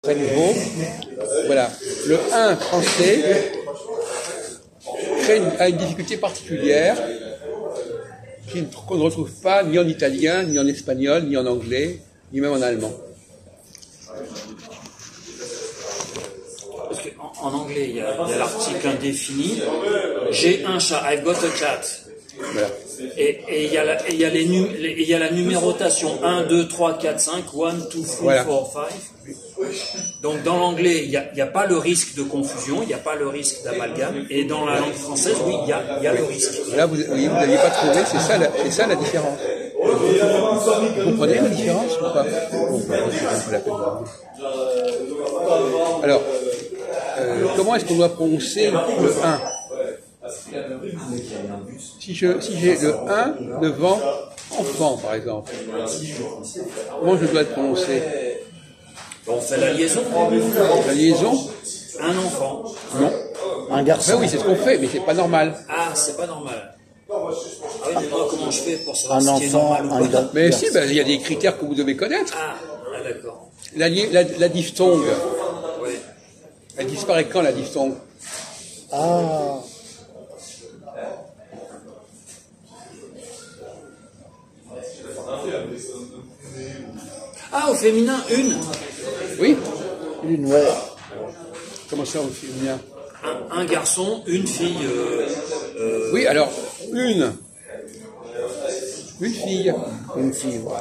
très nouveau. Voilà. Le 1 français a une difficulté particulière qu'on ne retrouve pas ni en italien, ni en espagnol, ni en anglais, ni même en allemand. Parce qu'en anglais, il y a l'article indéfini. J'ai un chat, I've got a cat. Voilà. Et il y a la numérotation 1, 2, 3, 4, 5, 1, 2, 3, Voilà. 4, 5. Donc dans l'anglais, il n'y a pas le risque de confusion, il n'y a pas le risque d'amalgame. Et dans la langue française, oui, il y a le risque. Là, vous n'aviez pas trouvé, c'est ça la différence. Vous comprenez la différence ou pas? Alors, comment est-ce qu'on doit prononcer le 1? Si j'ai le 1 devant enfant, par exemple, comment je dois le prononcer? On fait la liaison. La liaison? Un enfant. Non. Un garçon. Ben oui, c'est ce qu'on fait, mais c'est pas normal. Ah, c'est pas normal. Ah oui, mais moi, comment je fais pour savoir Un ce qui est enfant, normal ou un pas? garçon. Mais si, il y a des critères que vous devez connaître. Ah, d'accord. La diphtongue, Oui. elle disparaît quand, la diphtongue? Ah, Ah, au féminin, une. Oui. une, ouais. Comment ça, au féminin? Un garçon, une fille. Oui, alors, une fille. Une fille, ouais.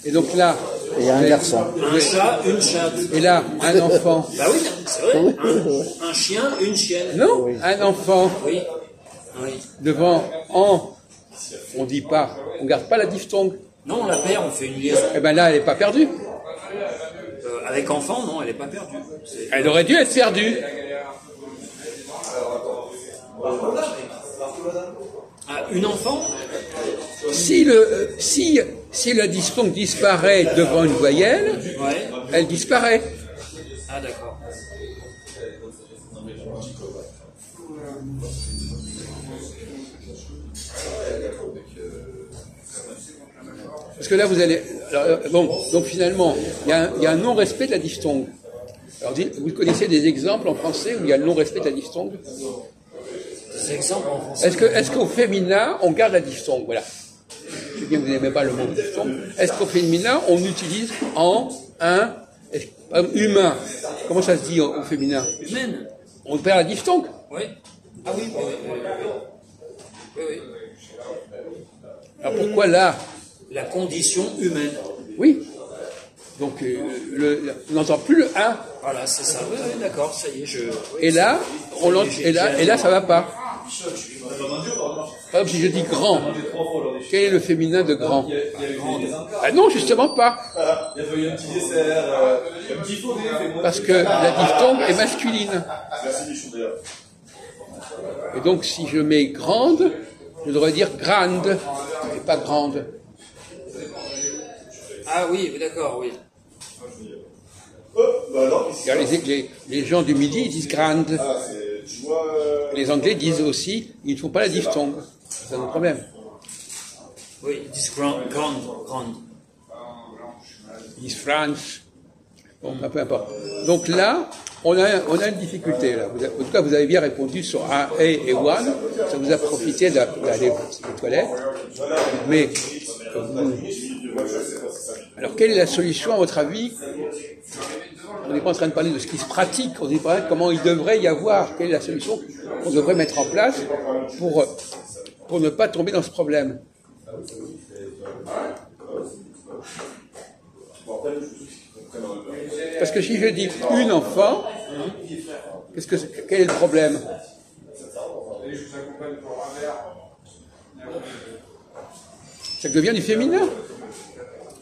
Et donc là, Et un garçon. Un chat, une chatte. et là, un enfant. Bah oui, c'est vrai. Un chien, une chienne. Non, un enfant Oui. Oui. devant en, on dit pas, on garde pas la diphtongue. Non, on la perd, on fait une liaison. Eh ben là, elle n'est pas perdue. Avec enfant, non, elle n'est pas perdue. Elle aurait dû être perdue. Ah, une enfant? Si la diphtongue disparaît devant une voyelle, Ouais. elle disparaît. Ah, d'accord. Parce que là, vous allez... Alors, bon, donc finalement, il y a un non-respect de la diphtongue. Alors, vous connaissez des exemples en français où il y a le non-respect de la diphtongue? Des exemples en français. Est-ce qu'au féminin, on garde la diphtongue? Voilà. Je sais bien que vous n'aimez pas le mot diphtongue. Est-ce qu'au féminin, on utilise en, un, humain? Comment ça se dit au féminin? Humaine? On perd la diphtongue? Oui. Ah oui, oui, oui. Oui, oui. Alors pourquoi là? La condition humaine. Oui. Donc, on n'entend plus le 1. Voilà, c'est ça. Oui, oui, d'accord, ça y est, je... Oui, Et là, et là, ça va pas. Par exemple, si je dis grand, quel est le féminin de grand? Ah non, justement pas. Parce que la diphtongue est masculine. Et donc, si je mets grande, je devrais dire grande, et pas grande. Ah oui, d'accord, oui. Car les gens du Midi, ils disent grande. Les Anglais disent aussi, ils ne font pas la diphtongue. C'est un problème. Oui, ils disent grande. Ils disent France. Bon, peu importe. Donc là, on a une difficulté. Là. En tout cas, vous avez bien répondu sur A et One. Ça vous a profité d'aller aux toilettes. Mais, alors, quelle est la solution, à votre avis? On n'est pas en train de parler de ce qui se pratique, on dit pas comment il devrait y avoir, quelle est la solution qu'on devrait mettre en place pour ne pas tomber dans ce problème. Parce que si je dis une enfant, quel est le problème? Ça devient du féminin.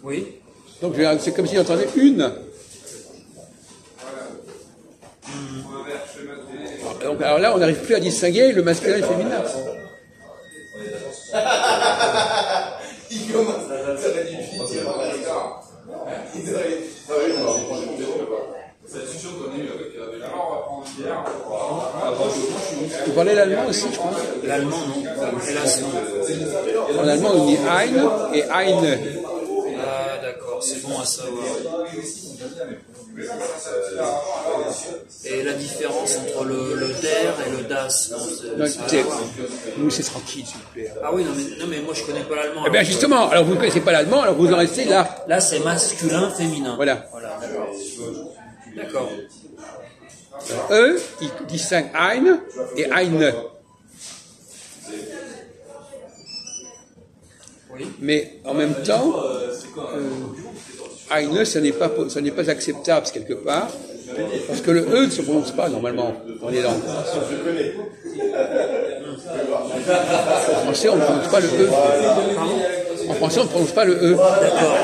Oui. Donc c'est comme si j'entendais une. Alors là, on n'arrive plus à distinguer le masculin et le féminin. Vous parlez l'allemand aussi, je crois? L'allemand, non. Hélas, non. En allemand, on dit ein et eine. Ah, d'accord, c'est bon à savoir. Et la différence entre le DER et le DAS? Non, écoutez, nous c'est tranquille, s'il vous plaît. Ah oui, non, mais moi je connais pas l'allemand. Eh bien justement, alors vous ne connaissez pas l'allemand, alors vous en restez là. Là, c'est masculin, féminin. Voilà. D'accord. D'accord. Eux, ils distinguent ein et eine. Oui. Mais en même temps, eine, ça n'est pas acceptable quelque part, parce que le E ne se prononce pas normalement dans les langues. En français, on ne prononce pas le E. En français, on ne prononce pas le E. D'accord.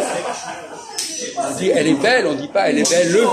On dit elle est belle, on ne dit pas elle est belle.